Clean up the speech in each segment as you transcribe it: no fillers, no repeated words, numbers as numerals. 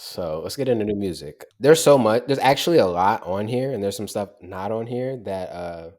So let's get into new music. There's so much. There's actually a lot on here, and there's some stuff not on here that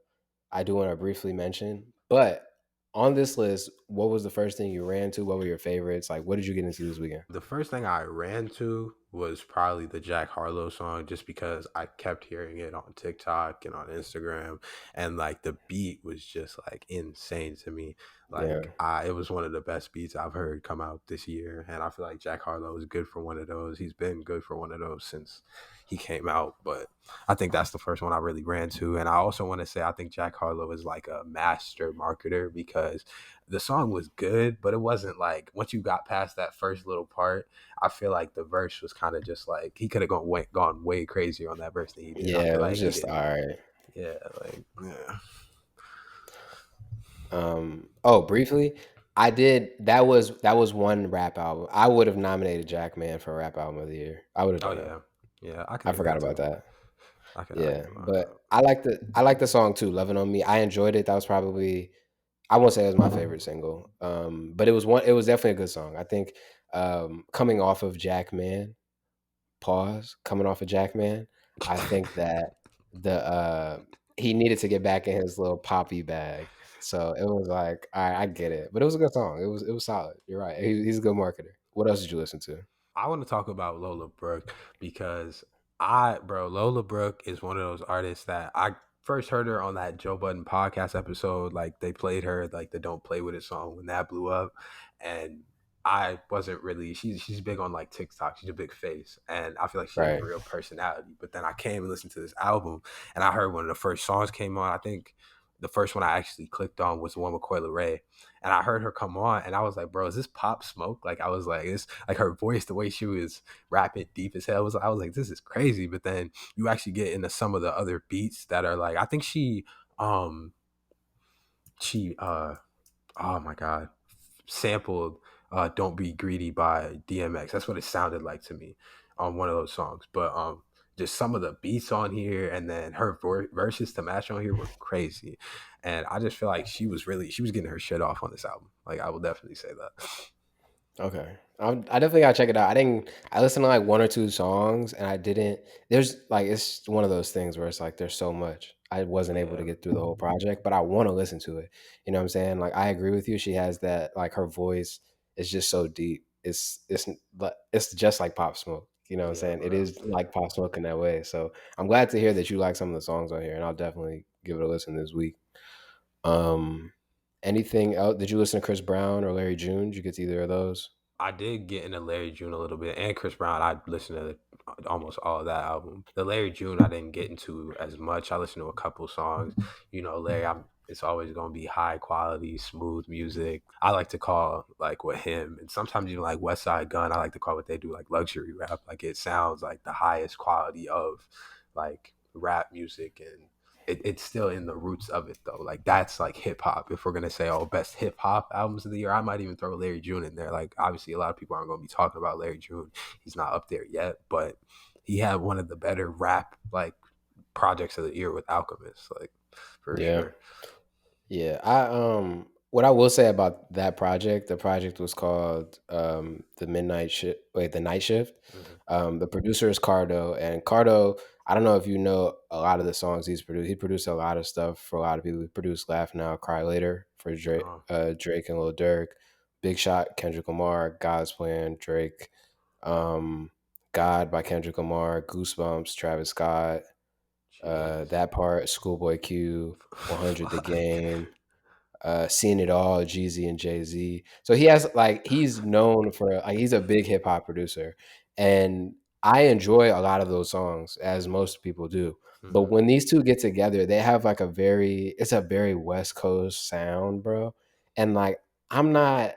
I do want to briefly mention. But on this list, what was the first thing you ran to? What were your favorites? Like, what did you get into this weekend? The first thing I ran to was probably the Jack Harlow song, just because I kept hearing it on TikTok and on Instagram, and like the beat was just like insane to me. Yeah, It was one of the best beats I've heard come out this year, and I feel like Jack Harlow is good for one of those. He's been good for one of those since he came out, but I think that's the first one I really ran to. And I also want to say I think Jack Harlow is like a master marketer, because the song was good, but it wasn't like, once you got past that first little part, I feel like the verse was kind of just like, he could have gone way crazier on that verse than he did. I yeah, feel it was like he just didn't. all right. Yeah, like yeah. Oh, briefly, I did. That was one rap album. I would have nominated Jack Man for rap album of the year. I would have Oh done it. yeah, yeah. I can I do forgot that about too. that. I can Yeah, argue about but I like the song too, "Loving on Me." I enjoyed it. That was probably I won't say it was my favorite single, but it was definitely a good song. I think coming off of Jack Man, coming off of Jack Man, I think that the he needed to get back in his little poppy bag. So it was like, all right, I get it, but it was a good song. It was solid. You're right. He's a good marketer. What else did you listen to? I want to talk about Lola Brooke, because Lola Brooke is one of those artists that I first heard her on that Joe Budden podcast episode. Like, they played her like the "Don't Play with It" song when that blew up, and I wasn't really. She's big on like TikTok. She's a big face, and I feel like she has a Right. real personality. But then I came and listened to this album, and I heard one of the first songs came on. I think the first one I actually clicked on was the one with Coi Leray, and I heard her come on, and I was like, bro, is this Pop Smoke? Like, I was like, it's like her voice, the way she was rapping deep as hell, I was like, this is crazy. But then you actually get into some of the other beats that are like, I think um she oh my god, sampled "Don't Be Greedy" by DMX. That's what it sounded like to me on one of those songs. But just some of the beats on here, and then her verses to match on here were crazy. And I just feel like she was getting her shit off on this album. Like, I will definitely say that. Okay. I definitely gotta check it out. I listened to like one or two songs and I didn't, there's like, it's one of those things where it's like, there's so much. I wasn't able to Yeah. get through the whole project, but I want to listen to it. You know what I'm saying? Like, I agree with you. She has that, like, her voice is just so deep. It's just like Pop Smoke. You know what I'm Yeah, saying? It bro. is like Pop Smoke in that way. So I'm glad to hear that you like some of the songs on here, and I'll definitely give it a listen this week. Um, Anything else? Did you listen to Chris Brown or Larry June? Did you get to either of those? I did get into Larry June a little bit, and Chris Brown. I listened to almost all of that album. The Larry June I didn't get into as much. I listened to a couple songs. You know, Larry, it's always going to be high quality, smooth music. I like to call, like, with him, and sometimes even like West Side Gun, I like to call what they do like luxury rap. Like, it sounds like the highest quality of like rap music, and it's still in the roots of it though. Like, that's like hip hop. If we're gonna say, oh, best hip hop albums of the year, I might even throw Larry June in there. Like, obviously, a lot of people aren't gonna be talking about Larry June. He's not up there yet, but he had one of the better rap like projects of the year with Alchemist, like, for Yeah. sure. Yeah, I what I will say about that project, the project was called the Night Shift. Hmm. The producer is Cardo, and Cardo, I don't know if you know a lot of the songs he's produced. He produced a lot of stuff for a lot of people. He produced "Laugh Now, Cry Later" for Oh, Drake and Lil Durk, "Big Shot," Kendrick Lamar, "God's Plan," Drake, um, "God" by Kendrick Lamar, "Goosebumps," Travis Scott, jeez. that part, Schoolboy Q, 100 the Fuck. Game, Seen It All, Jeezy and Jay Z. So he's known for, like, he's a big hip hop producer, and I enjoy a lot of those songs, as most people do. But Hmm. when these two get together, they have like it's a very West Coast sound, bro. And like, I'm not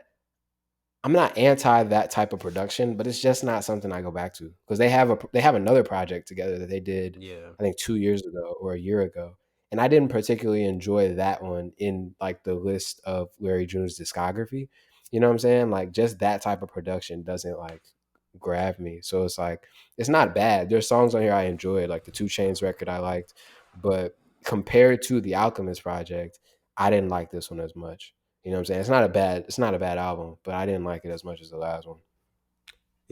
I'm not anti that type of production, but it's just not something I go back to, because they have another project together that they did, Yeah. I think 2 years ago or a year ago, and I didn't particularly enjoy that one in like the list of Larry June's discography. You know what I'm saying? Like, just that type of production doesn't like grab me. So it's like, it's not bad. There's songs on here I enjoyed, like the Two Chains record I liked, but compared to the Alchemist project, I didn't like this one as much. You know what I'm saying? It's not a bad album, but I didn't like it as much as the last one.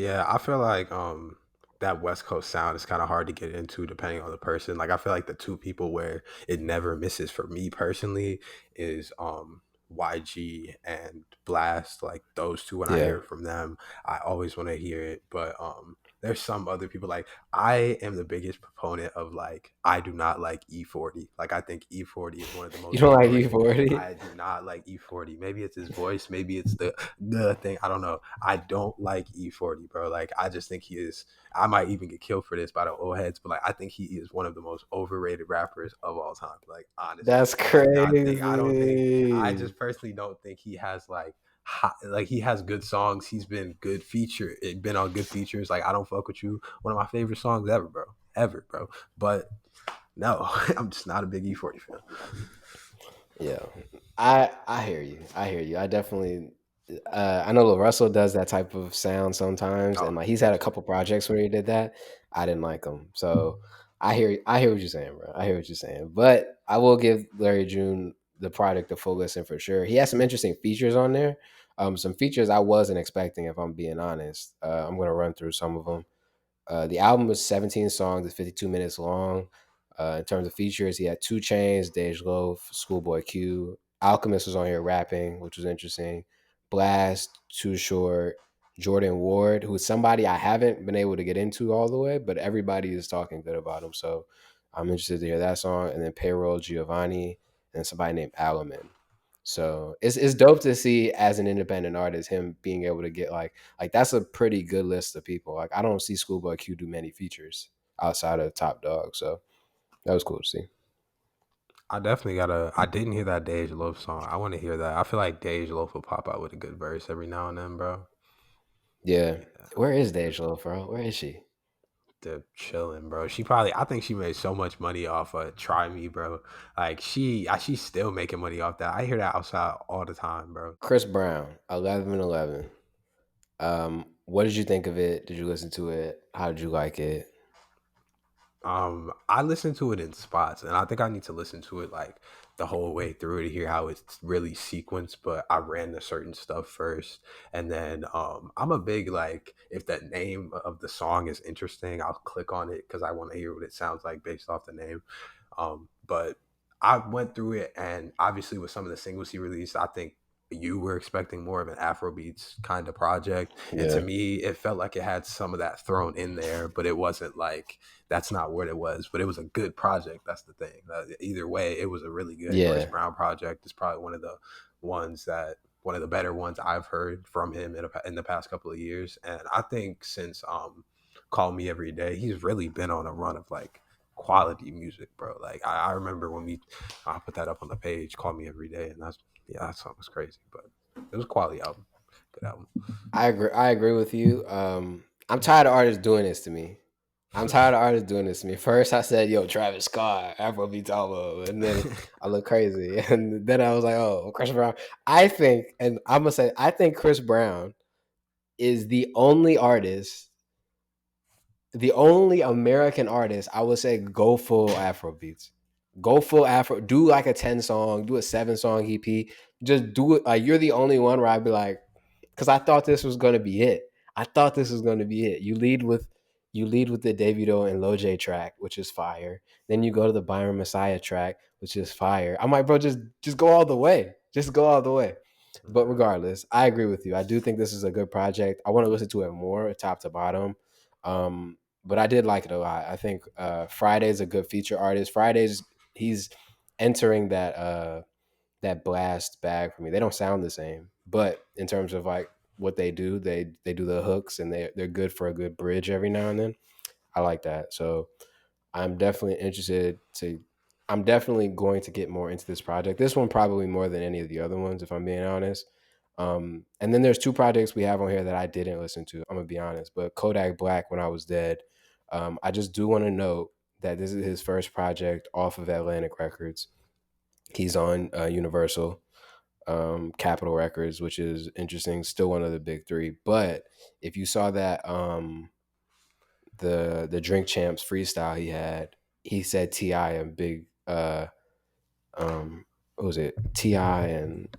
Yeah, I feel like that West Coast sound is kind of hard to get into depending on the person. Like I feel like the two people where it never misses for me personally is YG and Blast. Like those two, when I Yeah. hear it from them, I always want to hear it. But there's some other people like I am the biggest proponent of like I do not like E40. Like I think E40 is one of the You most don't like overrated. E40? I do not like E40. Maybe it's his voice, maybe it's the thing. I don't know. I don't like E40, bro. Like I just think he is. I might even get killed for this by the old heads, but like I think he is one of the most overrated rappers of all time. Like honestly, That's I do not think. I don't think. I crazy. just personally don't think he has like. Like he has good songs. He's been good feature. It been on good features. Like I don't fuck with you. One of my favorite songs ever, bro. Ever, bro. But no, I'm just not a big E40 fan. Yeah, I hear you. I hear you. I definitely. I know Lil Russell does that type of sound sometimes, Oh, and like he's had me a too. couple projects where he did that. I didn't like him, so I hear what you're saying, bro. I hear what you're saying, but I will give Larry June the product a full listen for sure. He has some interesting features on there. Some features I wasn't expecting, if I'm being honest. I'm gonna run through some of them. The album was 17 songs, it's 52 minutes long. In terms of features, he had Two Chains, Dej Loaf, Schoolboy Q. Alchemist was on here rapping, which was interesting. Blast, Too Short, Jordan Ward, who's somebody I haven't been able to get into all the way, but everybody is talking good about him. So I'm interested to hear that song. And then Payroll, Giovanni, and somebody named Alaman. So it's dope to see as an independent artist him being able to get like that's a pretty good list of people. Like I don't see Schoolboy Q do many features outside of Top Dog, so that was cool to see. I definitely gotta. I didn't hear that Dej Loaf song. I want to hear that. I feel like Dej Loaf will pop out with a good verse every now and then, bro. Yeah, Yeah, where is Deja, bro? Where is she? they're chilling, bro. She probably. I think she made so much money off of "Try Me," bro. Like she's still making money off that. I hear that outside all the time, bro. Chris Brown, 11 and 11. What did you think of it? Did you listen to it? How did you like it? I listen to it in spots, and I think I need to listen to it like the whole way through to hear how it's really sequenced. But I ran the certain stuff first, and then I'm a big like if the name of the song is interesting, I'll click on it because I want to hear what it sounds like based off the name. But I went through it, and obviously with some of the singles he released, I think you were expecting more of an Afrobeats kind of project, and to Yeah, me, it felt like it had some of that thrown in there, but it wasn't like that's not what it was. But it was a good project. That's the thing. Either way, it was a really good Chris yeah. Brown project. It's probably one of the better ones I've heard from him in the past couple of years, and I think since Call Me Every Day, he's really been on a run of like quality music, bro. Like I remember when I put that up on the page, Call Me Every Day, and that song was crazy, but it was a quality album, good album. I agree. I agree with you. I'm tired of artists doing this to me. I'm tired of artists doing this to me. First, I said, "Yo, Travis Scott, Afrobeats album," and then I look crazy, and then I was like, "Oh, Chris Brown." I think, and I'm gonna say, I think Chris Brown is the only American artist I would say go full Afrobeats. Go full Afro. Do like a 10 song, do a 7 song EP. Just do it. Like you're the only one where I'd be like, because I thought this was gonna be it. I thought this was gonna be it. You lead with the Davido and Loj track, which is fire. Then you go to the Byron Messiah track, which is fire. I'm like, bro, just go all the way. Just go all the way. But Yeah. regardless, I agree with you. I do think this is a good project. I want to listen to it more, top to bottom. But I did like it a lot. I think Friday's a good feature artist. Friday's he's entering that blast bag for me. They don't sound the same, but in terms of like what they do the hooks and they're good for a good bridge every now and then. I like that. So I'm definitely interested to. I'm definitely going to get more into this project. This one probably more than any of the other ones, if I'm being honest. And then there's two projects we have on here that I didn't listen to. I'm gonna be honest, but Kodak Black, When I Was Dead. I just do want to note that this is his first project off of Atlantic Records. He's on Universal, Capitol Records, which is interesting. Still one of the big three. But if you saw that the Drink Champs freestyle he had, he said Ti and Big what was it? Ti and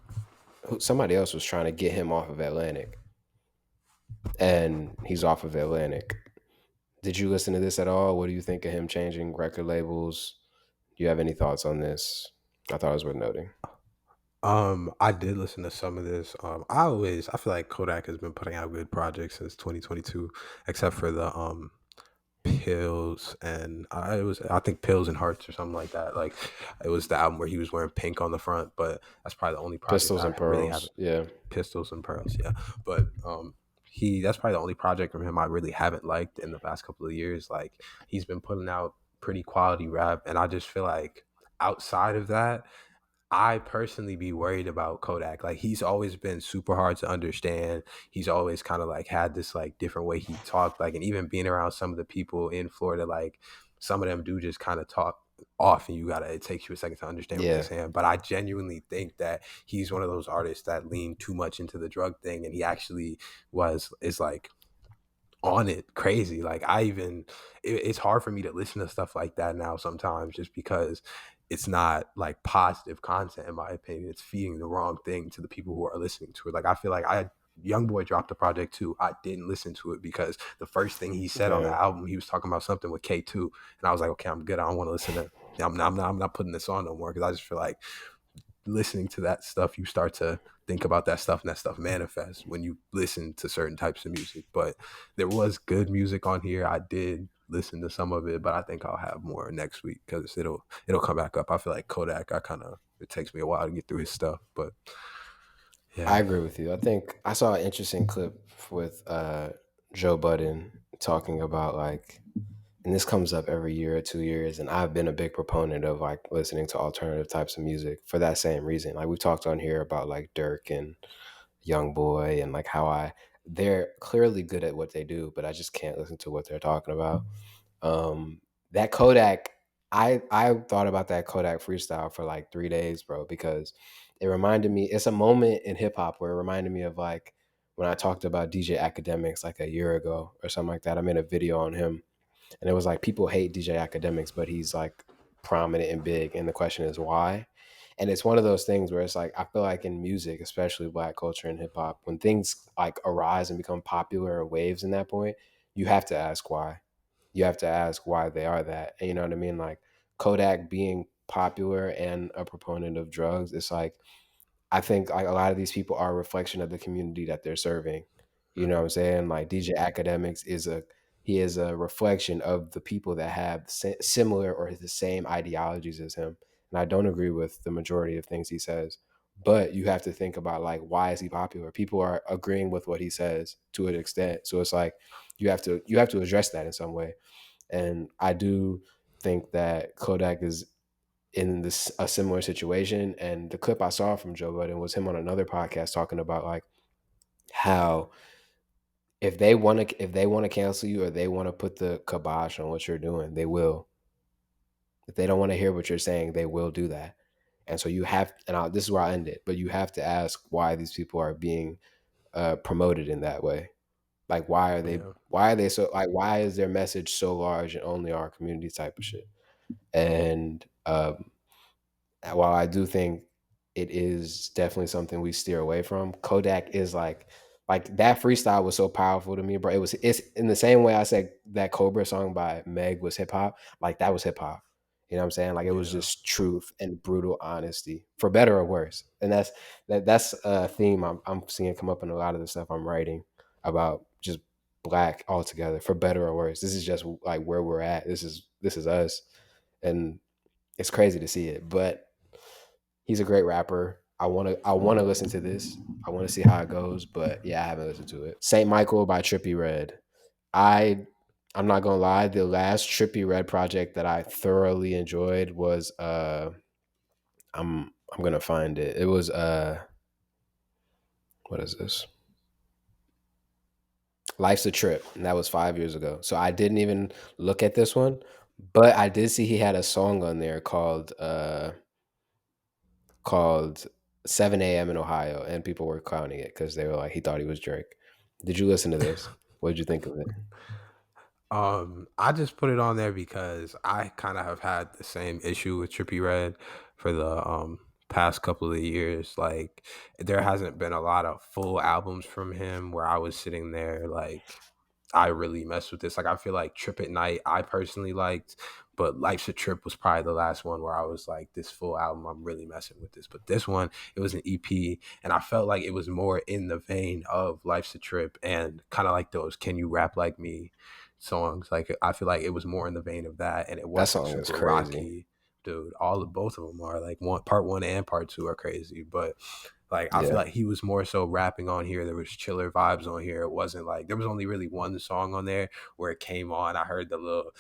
somebody else was trying to get him off of Atlantic, and he's off of Atlantic. Did you listen to this at all? What do you think of him changing record labels? Do you have any thoughts on this? I thought it was worth noting. I did listen to some of this. I feel like Kodak has been putting out good projects since 2022, except for the pills and I think pills and hearts or something like that. Like it was the album where he was wearing pink on the front, but that's probably the only project Pistols I and really have. Pearls. Yeah. Pistols and Pearls, yeah. But he that's probably the only project from him I really haven't liked in the past couple of years. Like he's been putting out pretty quality rap, and I just feel like outside of that, I personally be worried about Kodak. Like he's always been super hard to understand. He's always kind of like had this like different way he talked. Like and even being around some of the people in Florida, like some of them do just kind of talk off and it takes you a second to understand what they're Yeah. saying. But I genuinely think that he's one of those artists that lean too much into the drug thing and he actually is like on it crazy. Like it's hard for me to listen to stuff like that now sometimes just because it's not like positive content in my opinion. It's feeding the wrong thing to the people who are listening to it. Like I feel like I Young Boy dropped a project too. I didn't listen to it because the first thing he said on the Yeah. album, he was talking about something with K2, and I was like, okay, I'm good. I don't want to listen to. I'm not putting this on no more because I just feel like listening to that stuff, you start to think about that stuff and that stuff manifests when you listen to certain types of music. But there was good music on here. I did listen to some of it, but I think I'll have more next week because it'll come back up. I feel like Kodak, it takes me a while to get through his stuff, but I yeah, agree with you. I think I saw an interesting clip with Joe Budden talking about like, and this comes up every year or 2 years, and I've been a big proponent of like listening to alternative types of music for that same reason. Like we've talked on here about like Dirk and Young Boy and like how they're clearly good at what they do, but I just can't listen to what they're talking about. That Kodak, I thought about that Kodak freestyle for like 3 days, bro, because it reminded me. It's a moment in hip hop where it reminded me of like when I talked about DJ Academics like a year ago or something like that. I made a video on him, and it was like people hate DJ Academics, but he's like prominent and big, and the question is why. And it's one of those things where it's like I feel like in music, especially black culture and hip hop, when things like arise and become popular or waves in that point, you have to ask why. You have to ask why they are that. And you know what I mean? Like Kodak being popular and a proponent of drugs, it's like I think like a lot of these people are a reflection of the community that they're serving. You know what I'm saying? Like DJ Academics is he is a reflection of the people that have similar or the same ideologies as him. And I don't agree with the majority of things he says. But you have to think about like why is he popular? People are agreeing with what he says to an extent. So it's like you have to address that in some way. And I do think that Kodak is in this a similar situation. And the clip I saw from Joe Budden was him on another podcast talking about like how if they want to cancel you or they want to put the kibosh on what you're doing, they will. If they don't want to hear what you're saying, they will do that. And so you have, this is where I end it, but you have to ask why these people are being promoted in that way. Like yeah, why are they so like why is their message so large and only our community type of shit? And while I do think it is definitely something we steer away from, Kodak is like that freestyle was so powerful to me, bro. It's in the same way I said that Cobra song by Meg was hip hop, like that was hip hop. You know what I'm saying? Like it was yeah, just truth and brutal honesty, for better or worse. And that's a theme I'm seeing come up in a lot of the stuff I'm writing about just black altogether, for better or worse. This is just like where we're at. This is us. And it's crazy to see it, but he's a great rapper. I wanna listen to this. I want to see how it goes, but yeah, I haven't listened to it. Saint Michael by Trippy Red. I I'm not gonna lie, the last Trippy Red project that I thoroughly enjoyed was I'm gonna find it. It was what is this? Life's a Trip, and that was 5 years ago. So I didn't even look at this one, but I did see he had a song on there called 7 a.m. in Ohio, and people were clowning it because they were like, he thought he was Drake. Did you listen to this? What did you think of it? I just put it on there because I kind of have had the same issue with Trippy Red for the past couple of years. Like there hasn't been a lot of full albums from him where I was sitting there like I really messed with this. Like I feel like Trip at Night I personally liked, but Life's a Trip was probably the last one where I was like, this full album, I'm really messing with this. But this one, it was an EP, and I felt like it was more in the vein of Life's a Trip and kind of like those Can You Rap Like Me songs. Like I feel like it was more in the vein of that, and it That wasn't song is super crazy. rocky. Dude, all of both of them are like part one and part two are crazy, but like I feel Yeah, like he was more so rapping on here. There was chiller vibes on here. It wasn't like there was only really one song on there where it came on. I heard the little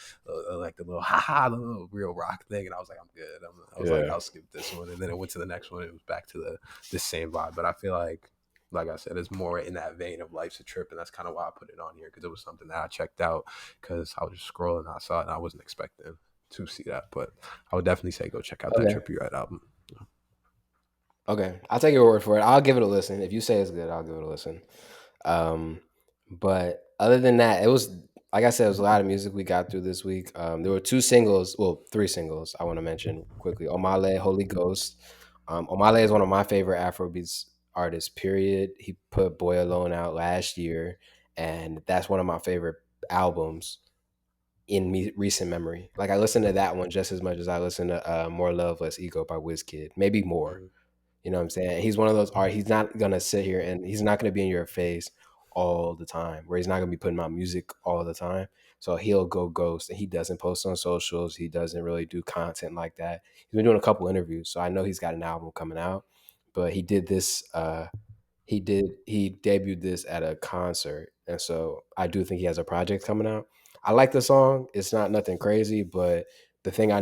like the little the little real rock thing, and I was like, I'm good. I was like, yeah. I'll skip this one, and then it went to the next one. And it was back to the same vibe. But I feel like I said, it's more in that vein of Life's a Trip, and that's kind of why I put it on here because it was something that I checked out because I was just scrolling, and I saw it, and I wasn't expecting to see that. But I would definitely say go check out that Okay. Trippie Red album. Okay. I'll take your word for it. I'll give it a listen. If you say it's good, I'll give it a listen. Um, but other than that, it was like I said, it was a lot of music we got through this week. There were two singles, well, three singles I want to mention quickly. Omale, Holy Ghost. Omale is one of my favorite Afrobeats artists, period. He put Boy Alone out last year, and that's one of my favorite albums in recent memory. Like I listen to that one just as much as I listen to More Love, Less Ego by Wizkid, maybe more. Mm, You know what I'm saying? He's one of those art. He's not gonna sit here and he's not gonna be in your face all the time. Where he's not gonna be putting out music all the time. So he'll go ghost and he doesn't post on socials. He doesn't really do content like that. He's been doing a couple interviews, so I know he's got an album coming out. But he did this. He debuted this at a concert, and so I do think he has a project coming out. I like the song. It's not nothing crazy, but the thing I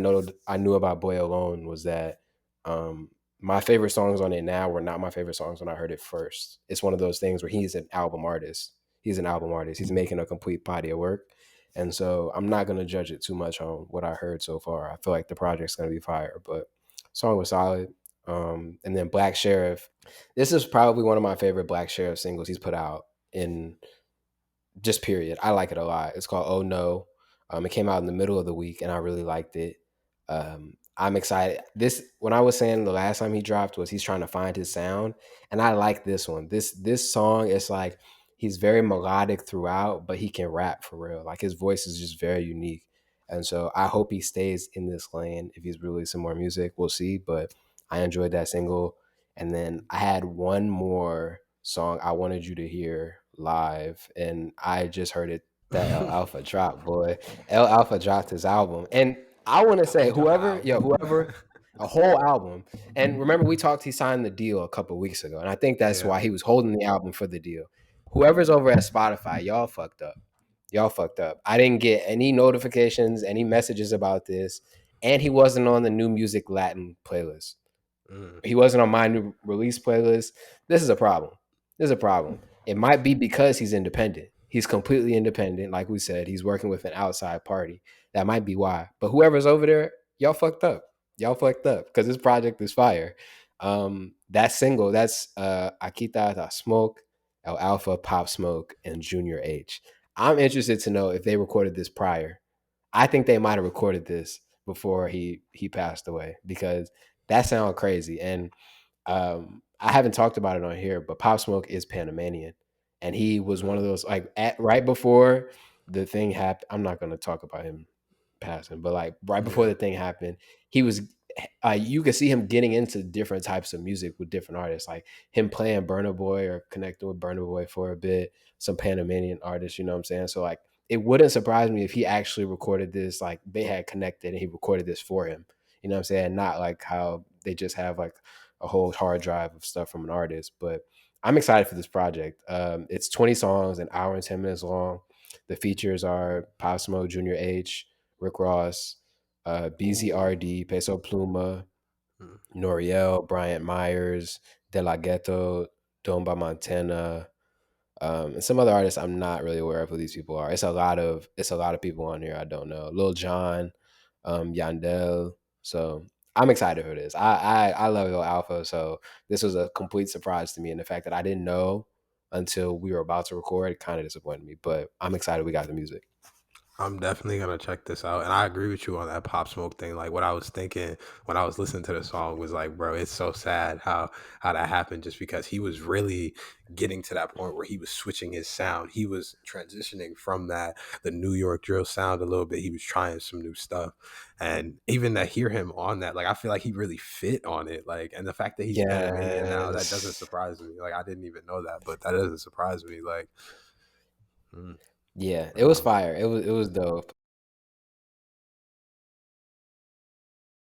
knew about Boy Alone was that um, my favorite songs on it now were not my favorite songs when I heard it first. It's one of those things where he's an album artist. He's an album artist. He's making a complete body of work. And so I'm not gonna judge it too much on what I heard so far. I feel like the project's gonna be fire, but song was solid. And then Black Sheriff. This is probably one of my favorite Black Sheriff singles he's put out in just period. I like it a lot. It's called Oh No. It came out in the middle of the week, and I really liked it. I'm excited. This when I was saying the last time he dropped was he's trying to find his sound, and I like this one. This song is like he's very melodic throughout, but he can rap for real. Like his voice is just very unique, and so I hope he stays in this lane. If he's releasing more music, we'll see. But I enjoyed that single, and then I had one more song I wanted you to hear live, and I just heard it that El mm. Alpha dropped, boy. El Alpha dropped his album. And I want to say He dropped the whoever, album. a whole album. And remember we talked he signed the deal a couple weeks ago, and I think that's Yeah. why he was holding the album for the deal. Whoever's over at Spotify, y'all fucked up. Y'all fucked up. I didn't get any notifications, any messages about this, and he wasn't on the new music Latin playlist. Mm, He wasn't on my new release playlist. This is a problem. This is a problem. It might be because he's independent. He's completely independent. Like we said, he's working with an outside party. That might be why. But whoever's over there, y'all fucked up. Y'all fucked up because this project is fire. That single, that's Akita da Smoke, El Alpha, Pop Smoke, and Junior H. I'm interested to know if they recorded this prior. I think they might have recorded this before he passed away because that sounds crazy. And I haven't talked about it on here, but Pop Smoke is Panamanian, and he was one of mm, those like right before the thing happened. I'm not going to talk about him passing, but like right before yeah. the thing happened, he was. You could see him getting into different types of music with different artists, like him playing Burna Boy or connecting with Burna Boy for a bit. Some Panamanian artists, you know what I'm saying? So like, it wouldn't surprise me if he actually recorded this. Like they had connected and he recorded this for him. You know what I'm saying? Not like how they just have like a whole hard drive of stuff from an artist. But I'm excited for this project. It's 20 songs, an hour and 10 minutes long. The features are Pop Smoke, Junior H, Rick Ross, Ooh. BZRD, Peso Pluma, Mm, Noriel, Bryant Myers, De La Ghetto, Domba Montana, and some other artists I'm not really aware of who these people are. It's a lot of people on here I don't know. Lil Jon, Yandel. So I'm excited for this. I love Lil Alpha, so this was a complete surprise to me, and the fact that I didn't know until we were about to record kind of disappointed me. But I'm excited we got the music. I'm definitely gonna check this out, and I agree with you on that Pop Smoke thing. Like what I was thinking when I was listening to the song was like, bro, it's so sad how that happened. Just because he was really getting to that point where he was switching his sound, he was transitioning from the New York drill sound a little bit. He was trying some new stuff, and even to hear him on that, like I feel like he really fit on it. Like, and the fact that he's Panamanian now, that doesn't Yes. surprise me. Like I didn't even know that, but that doesn't surprise me. Like, mm, Yeah, I it was know. fire. It was dope.